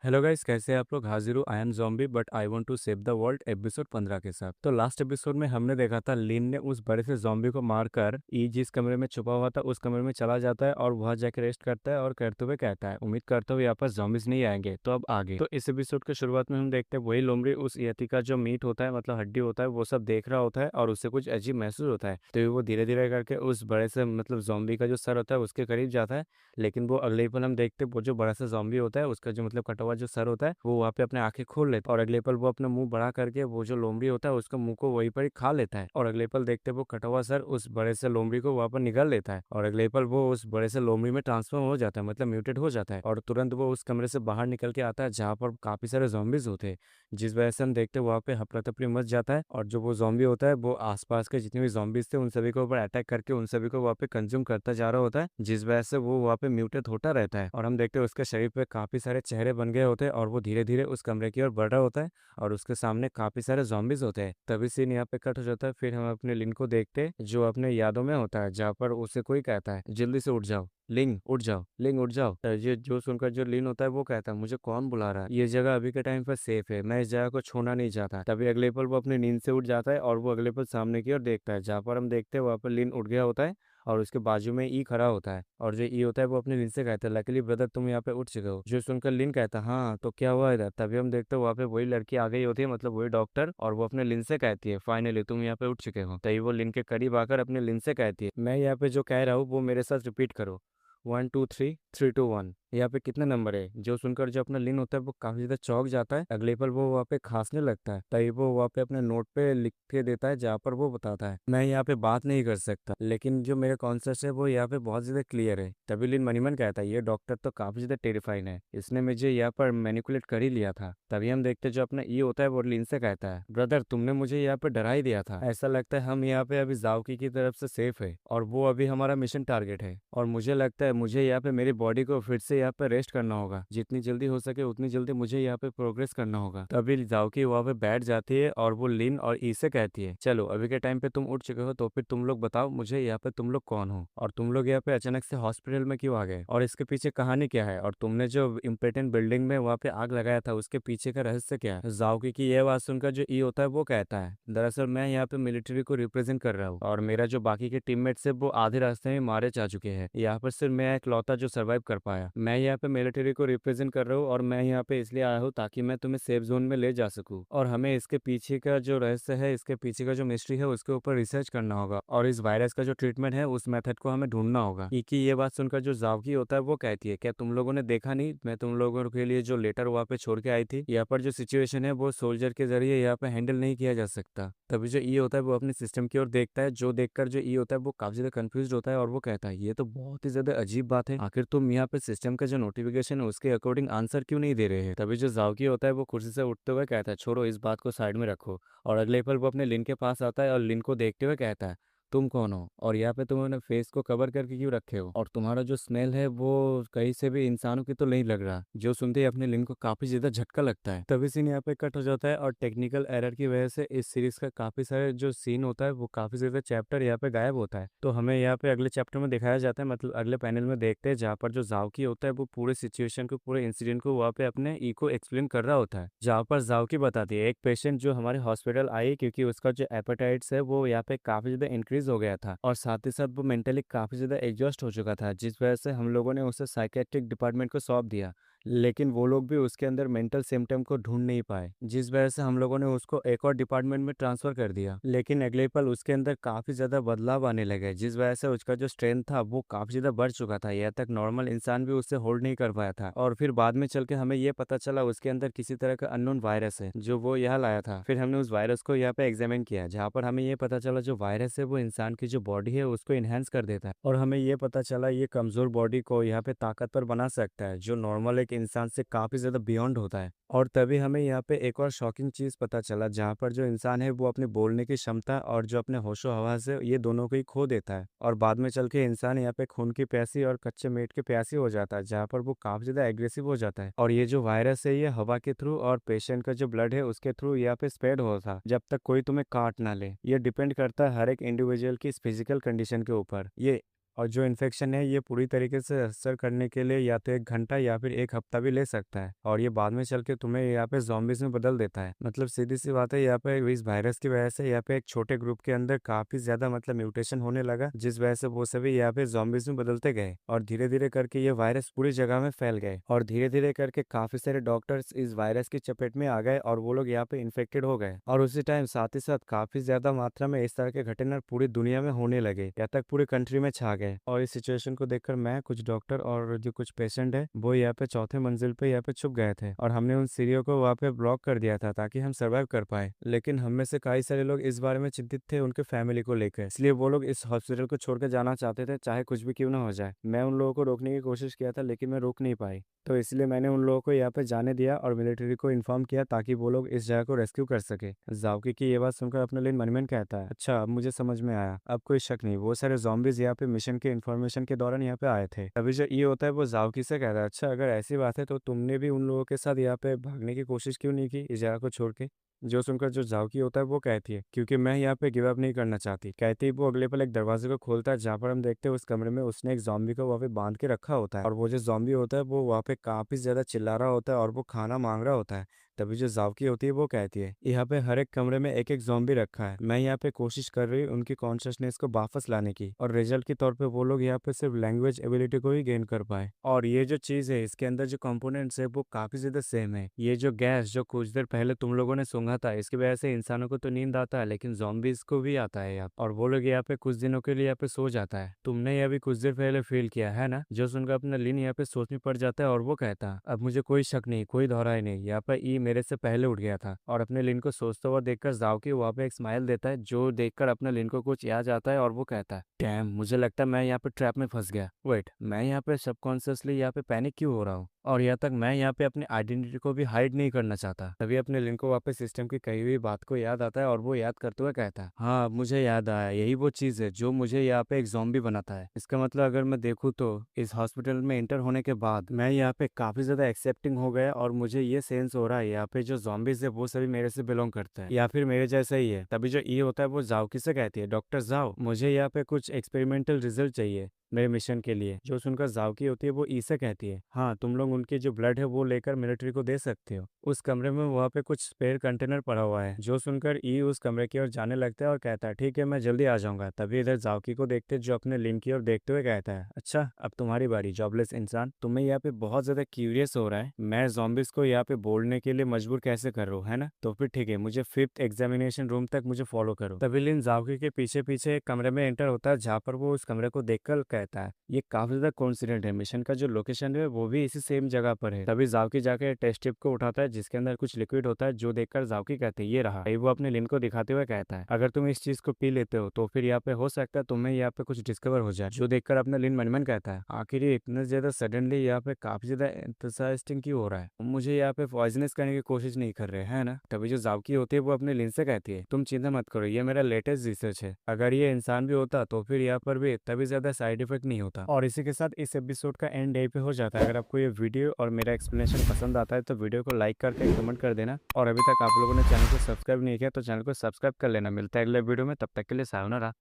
Hello guys, कैसे हैं आप लोग। हाजिर हूँ I am zombie but I want to save the world episode 15 के साथ। तो लास्ट एपिसोड में हमने देखा था लिन ने उस बड़े से ज़ॉम्बी को मारकर ई जिस कमरे में छुपा हुआ था उस कमरे में चला जाता है और वहां जाके रेस्ट करता है और करते हुए कहता है उम्मीद करता हूँ यहाँ पर ज़ॉम्बीज नहीं आएंगे। तो अब आगे तो इस एपिसोड के शुरुआत में हम देखते हैं वही लोमड़ी उस यति का जो मीट होता है मतलब हड्डी होता है वो सब देख रहा होता है और उससे कुछ अजीब महसूस होता है। तो वो धीरे धीरे करके उस बड़े से मतलब ज़ॉम्बी का जो सर होता है उसके करीब जाता है। लेकिन वो अगले ही पल हम देखते हैं वो जो बड़ा सा ज़ॉम्बी होता है उसका जो मतलब कटा हुआ जो सर होता है वो वहाँ पे अपने आंखें खोल लेता है और अगले पल वो अपना मुंह बड़ा करके वो जो लोमड़ी होता है उसका मुंह को वहीं पर ही खा लेता है। और अगले पल देखते हैं वो कटा हुआ सर उस बड़े से लोमड़ी को वहाँ पर निगल लेता है और अगले पल वो उस बड़े से लोमड़ी में ट्रांसफॉर्म हो जाता है मतलब म्यूटेट हो जाता है और तुरंत वो उस कमरे से बाहर निकल के आता है जहाँ पर काफी सारे zombies होते हैं। जिस वजह से हम देखते हैं वहाँ पे हफरा तफरी मच जाता है और जो वो जॉम्बी होता है वो आसपास के जितने भी zombies थे उन सभी के ऊपर अटैक करके उन सभी को वहाँ पे कंज्यूम करता जा रहा होता है। जिस वजह से वो वहाँ पे म्यूटेट होता रहता है और हम देखते हैं उसके शरीर पे काफी सारे चेहरे बन गए होते हैं और वो धीरे धीरे उस कमरे की ओर बढ़ रहा होता है और उसके सामने काफी सारे zombies होते हैं। तभी सीन यहाँ पे कट हो जाता है। फिर हम अपने लिन को देखते हैं जो अपने यादों में होता है जहाँ पर उसे कोई कहता है जल्दी से उठ जाओ लिंग उठ जाओ लिंग उठ जाओ। तो ये जो सुनकर जो लिन होता है वो कहता है मुझे कौन बुला रहा है, ये जगह अभी के टाइम पर सेफ है, मैं इस जगह को छोड़ना नहीं चाहता। तभी अगले पल वो अपनी नींद से उठ जाता है और वो अगले पल सामने की ओर देखता है जहाँ पर हम देखते हैं वहाँ पर लिन उठ गया होता है और उसके बाजू में ई खड़ा होता है और जो ई होता है वो अपने लिन से कहता है लकीली ब्रदर तुम यहाँ पे उठ चुके हो। जो सुनकर लिन कहता है हाँ तो क्या हुआ इधर। तभी हम देखते हैं वहाँ पे वही लड़की आ गई होती है मतलब वही डॉक्टर और वो अपने लिन से कहती है फाइनली तुम यहाँ पे उठ चुके हो। तभी वो लिन के करीब आकर अपने लिन से कहती है मैं यहाँ पे जो कह रहा हूँ वो मेरे साथ रिपीट करो 1 2 3 3 2 1। यहाँ पे कितने नंबर है। जो सुनकर जो अपना लिन होता है वो काफी ज्यादा चौंक जाता है। अगले पल वो वहाँ पे खांसने लगता है तभी वो वहाँ पे अपने नोट पे लिख के देता है जहाँ पर वो बताता है मैं यहाँ पे बात नहीं कर सकता लेकिन जो मेरे कॉन्सेप्ट है वो यहाँ पे बहुत ज्यादा क्लियर है। तभी लिन मनी मन कहता है ये डॉक्टर तो काफी ज्यादा टेरिफाइंग है, इसने मुझे यहाँ पर मैनिपुलेट कर ही लिया था। तभी हम देखते हैं जो अपना ई होता है वो लिन से कहता है ब्रदर तुमने मुझे यहाँ पे डरा ही दिया था, ऐसा लगता है हम यहाँ पे अभी जाओकी की तरफ से सेफ है और वो अभी हमारा मिशन टारगेट है और मुझे लगता है मुझे यहाँ पे मेरी बॉडी को फिर से यहाँ पे रेस्ट करना होगा, जितनी जल्दी हो सके उतनी जल्दी मुझे यहाँ पे प्रोग्रेस करना होगा। तभी जाओकी वहाँ पे बैठ जाती है और वो लिन और ई से कहती है चलो अभी के टाइम पे तुम उठ चुके हो तो फिर तुम लोग बताओ मुझे यहाँ पे तुम लोग कौन हो और तुम लोग यहाँ पे अचानक से हॉस्पिटल में क्यों आ गए और इसके पीछे कहानी क्या है और तुमने जो इम्पोर्टेंट बिल्डिंग में वहाँ पे आग लगाया था उसके पीछे का रहस्य क्या है। जाओकी की यह बात सुनकर जो ई होता है वो कहता है दरअसल मैं यहाँ पे मिलिट्री को रिप्रेजेंट कर रहा हूँ और मेरा जो बाकी के टीममेट्स है वो आधे रास्ते में मारे जा चुके हैं, यहाँ पर सिर्फ मैं इकलौता जो सरवाइव कर पाया। मैं यहाँ पे मिलिट्री को रिप्रेजेंट कर रहा हूँ और मैं यहाँ पे इसलिए आया हूँ ताकि मैं तुम्हें सेफ जोन में ले जा सकूँ और हमें इसके पीछे का जो रहस्य है इसके पीछे का जो मिस्ट्री है उसके ऊपर रिसर्च करना होगा और इस वायरस का जो ट्रीटमेंट है उस मेथड को हमें ढूंढना होगा। की ये बात सुनकर जो जावकी होता है वो कहती है क्या तुम लोगों ने देखा नहीं मैं तुम लोगों के लिए जो लेटर वहाँ पे छोड़ के आई थी, यहाँ पर जो सिचुएशन है वो सोल्जर के जरिए यहाँ पे हैंडल नहीं किया जा सकता। तभी जो ई होता है वो अपने सिस्टम की ओर देखता है, जो देखकर जो ई होता है वो काफी ज्यादा कंफ्यूज होता है और वो कहता है ये तो बहुत ही ज्यादा अजीब बात है, आखिर तुम यहाँ पे सिस्टम का जो नोटिफिकेशन है उसके अकॉर्डिंग आंसर क्यों नहीं दे रहे हैं। तभी जो जावकी होता है वो कुर्सी से उठते हुए कहता है छोड़ो इस बात को साइड में रखो और अगले पल वो अपने लिन के पास आता है और लिन को देखते हुए कहता है तुम कौन हो और यहाँ पे तुमने फेस को कवर करके क्यों रखे हो और तुम्हारा जो स्मेल है वो कहीं से भी इंसानों की तो नहीं लग रहा। जो सुनते ही अपने लिंक को काफी ज्यादा झटका लगता है। तभी सीन यहाँ पे कट हो जाता है और टेक्निकल एरर की वजह से इस सीरीज का काफी सारे जो सीन होता है वो काफी ज्यादा चैप्टर यहाँ पे गायब होता है। तो हमें यहाँ पे अगले चैप्टर में दिखाया जाता है मतलब अगले पैनल में देखते हैं जहाँ पर जो जावकी होता है वो पूरे सिचुएशन को पूरे इंसिडेंट को वहाँ पे अपने ई को एक्सप्लेन कर रहा होता है। जहाँ पर जावकी बताती है एक पेशेंट जो हमारे हॉस्पिटल आई क्योंकि उसका जो एपेटाइट्स है वो यहाँ पे काफी ज्यादा इंक्रीज हो गया था और साथ ही साथ वो मेंटली काफी ज्यादा एग्जॉस्ट हो चुका था, जिस वजह से हम लोगों ने उसे साइकेट्रिक डिपार्टमेंट को सौंप दिया। लेकिन वो लोग भी उसके अंदर मेंटल सिम्टम को ढूंढ नहीं पाए, जिस वजह से हम लोगों ने उसको एक और डिपार्टमेंट में ट्रांसफर कर दिया। लेकिन अगले पल उसके अंदर काफी ज्यादा बदलाव आने लगे जिस वजह से उसका जो स्ट्रेंथ था वो काफी ज्यादा बढ़ चुका था, यहाँ तक नॉर्मल इंसान भी उससे होल्ड नहीं कर पाया था। और फिर बाद में चल के हमें ये पता चला उसके अंदर किसी तरह का अननोन वायरस है जो वो यहाँ लाया था। फिर हमने उस वायरस को यहाँ पे एग्जामिन किया जहाँ पर हमें ये पता चला जो वायरस है वो इंसान की जो बॉडी है उसको इनहेंस कर देता है और हमें ये पता चला ये कमजोर बॉडी को यहाँ पे ताकतवर बना सकता है जो नॉर्मल एक इंसान से काफी ज्यादा बियॉन्ड होता है। और तभी हमें यहाँ पे एक और शॉकिंग चीज पता चला जहाँ पर जो इंसान है वो अपने बोलने की क्षमता और जो अपने होशो हवास है ये दोनों को ही खो देता है और बाद में चल के इंसान यहाँ पे खून की प्यासी और कच्चे मीट के प्यासी हो जाता है जहाँ पर वो काफी ज्यादा एग्रेसिव हो जाता है। और ये जो वायरस है ये हवा के थ्रू और पेशेंट का जो ब्लड है उसके थ्रू यहाँ पे स्प्रेड होता है जब तक कोई तुम्हें काट ना ले। ये डिपेंड करता है हर एक इंडिविजुअल की फिजिकल कंडीशन के ऊपर। ये और जो इन्फेक्शन है ये पूरी तरीके से असर करने के लिए या तो 1 घंटा या फिर 1 हफ्ता भी ले सकता है, और ये बाद में चल के तुम्हें यहाँ पे zombies में बदल देता है। मतलब सीधी सी बात है, यहाँ पे इस वायरस की वजह से यहाँ पे एक छोटे ग्रुप के अंदर काफी ज्यादा मतलब म्यूटेशन होने लगा, जिस वजह से वो सभी यहाँ पे zombies में बदलते गए और धीरे धीरे करके ये वायरस पूरी जगह में फैल गए, और धीरे धीरे करके काफी सारे डॉक्टर्स इस वायरस की चपेट में आ गए और वो लोग यहाँ पे इन्फेक्टेड हो गए। और उसी टाइम साथ ही साथ काफी ज्यादा मात्रा में इस तरह के घटना पूरी दुनिया में होने लगे, यहाँ तक पूरी कंट्री में छा गए। और इस सिचुएशन को देखकर मैं, कुछ डॉक्टर और जो कुछ पेशेंट है वो यहाँ पे चौथे मंजिल पे यहाँ पे छुप गए थे, और हमने उन सीढ़ियों को वहाँ पे ब्लॉक कर दिया था ताकि हम सर्वाइव कर पाए। लेकिन हम में से कई सारे लोग इस बारे में चिंतित थे उनके फैमिली को लेकर, इसलिए वो लोग इस हॉस्पिटल को छोड़कर जाना चाहते थे, चाहे कुछ भी क्यों ना हो जाए। मैं उन लोगों को रोकने की कोशिश किया था लेकिन मैं रोक नहीं पाई, तो इसलिए मैंने उन लोगों को यहाँ पे जाने दिया और मिलिट्री को इन्फॉर्म किया ताकि वो लोग इस जगह को रेस्क्यू कर सके। जाओकी की ये बात सुनकर अपने लिए मन में कहता है, अच्छा अब मुझे समझ में आया, अब कोई शक नहीं, वो सारे zombies यहाँ पे मिशन के इन्फॉर्मेशन के दौरान यहाँ पे आए थे। तभी जो ये होता है वो जाओकी से कहता है, अच्छा अगर ऐसी बात है तो तुमने भी उन लोगों के साथ यहाँ पे भागने की कोशिश क्यों नहीं की इस जगह को छोड़ के। जो सुनकर जो जाओकी होता है वो कहती है, क्योंकि मैं यहाँ पे गिव अप नहीं करना चाहती। कहती है वो अगले पल एक दरवाजे को खोलता है जहाँ पर हम देखते हैं उस कमरे में उसने एक जॉम्बी को वहाँ पे बांध के रखा होता है, और वो जो जॉम्बी होता है वो वहाँ पे काफी ज्यादा चिल्ला रहा होता है और वो खाना मांग रहा होता है। तभी जो जावकी होती है वो कहती है, यहाँ पे हर एक कमरे में एक एक जॉम्बी रखा है, मैं यहाँ पे कोशिश कर रही हूँ उनकी कॉन्शियसनेस को वापस लाने की, और रिजल्ट के तौर पे वो लोग यहाँ पे सिर्फ लैंग्वेज एबिलिटी को ही गेन कर पाए। और ये जो चीज है इसके अंदर जो कंपोनेंट्स है वो काफी ज्यादा सेम है। ये जो गैस जो कुछ देर पहले तुम लोगों ने सूंघा था इसकी वजह से इंसानों को तो नींद आता है लेकिन zombies को भी आता है यहाँ, और वो लोग यहाँ पे कुछ दिनों के लिए यहाँ पे सो जाता है। तुमने ये अभी कुछ देर पहले फील किया है ना। जो सुनकर अपना लिन यहाँ पे सोच में पड़ जाता है और वो कहता है, अब मुझे कोई शक नहीं, कोई दोहराई नहीं, यहाँ पे ई मेरे से पहले उठ गया था। और अपने लिन को सोचता हुआ देखकर जाओकी वहाँ पे एक स्माइल देता है, जो देखकर अपने लिन को कुछ याद आता है और वो कहता है, डैम मुझे लगता है मैं यहाँ पे ट्रैप में फंस गया। वेट, मैं यहाँ पे सबकॉन्शियसली यहाँ पे पैनिक क्यों हो रहा हूँ, और यहाँ तक मैं यहाँ पे अपनी आइडेंटिटी को भी हाइड नहीं करना चाहता। तभी अपने लिन को वापस सिस्टम की कही हुई बात को याद आता है और वो याद करते हुए कहता है, हाँ मुझे याद आया, यही वो चीज है जो मुझे यहाँ पे एक ज़ॉम्बी बनाता है। इसका मतलब अगर मैं देखूँ तो इस हॉस्पिटल में एंटर होने के बाद मैं यहाँ पे काफी ज्यादा एक्सेप्टिंग हो गया, और मुझे ये सेंस हो रहा है यहाँ पे जो zombies है वो सभी मेरे से बिलोंग करते हैं या फिर मेरे जैसा ही है। तभी जो ई होता है वो जाओकी से कहती है, डॉक्टर जाओ मुझे यहाँ पे कुछ एक्सपेरिमेंटल रिजल्ट चाहिए मेरे मिशन के लिए। जो सुनकर जाओकी होती है वो ई से कहती है, हाँ तुम लोग उनकी जो ब्लड है वो लेकर मिलिट्री को दे सकते हो, उस कमरे में वहाँ पे कुछ स्पेयर कंटेनर पड़ा हुआ है। जो सुनकर ई उस कमरे की ओर जाने लगता है और कहता है, ठीक है मैं जल्दी आ जाऊंगा। तभी इधर जाओकी को देखते जो अपने लिन की ओर देखते हुए कहता है, अच्छा अब तुम्हारी बारी जॉबलेस इंसान, तुम्हें यहाँ पे बहुत ज्यादा क्यूरियस हो रहा है मैं zombies को यहाँ पे बोलने के लिए मजबूर कैसे कर रहा हूँ, है ना। तो फिर ठीक है, मुझे 5th एग्जामिनेशन रूम तक मुझे फॉलो करो। तभी लिन जाओकी के पीछे पीछे एक कमरे में एंटर होता है जहाँ पर वो उस कमरे को देखकर कहता है, ये काफी ज्यादा कोइंसिडेंट है, मिशन का जो लोकेशन है वो भी इसी सेम जगह पर है। तभी जाओकी जाके टेस्ट टिप को उठाता है जिसके अंदर कुछ लिक्विड होता है, जो देखकर जाओकी कहते हैं ये रहा। वो अपने लिन को दिखाते हुए कहता है, अगर तुम इस चीज को पी लेते हो तो फिर यहाँ पे हो सकता है तुम्हें यहाँ पे कुछ डिस्कवर हो जाए। जो देखकर अपना लिन मन मन कहता है, आखिर ये इतना ज्यादा सडनली यहाँ पे काफी ज्यादा एंथुसियास्टिक क्यों हो रहा है, मुझे यहाँ पे पॉइजनस करने की कोशिश नहीं कर रहे है ना। तभी जो जाओकी होती है वो अपने लिन से कहती है, तुम चिंता मत करो, ये मेरा लेटेस्ट रिसर्च है, अगर ये इंसान भी होता तो फिर यहाँ पर भी तभी ज्यादा साइड इफेक्ट नहीं होता। और इसी के साथ इस एपिसोड का एंड यहीं पे हो जाता है। अगर आपको ये वीडियो और मेरा एक्सप्लेनेशन पसंद आता है तो वीडियो को लाइक करके कमेंट कर देना, और अभी तक आप लोगों ने चैनल को सब्सक्राइब नहीं किया तो चैनल को सब्सक्राइब कर लेना। मिलता है अगले वीडियो में, तब तक के लिए सायोनारा।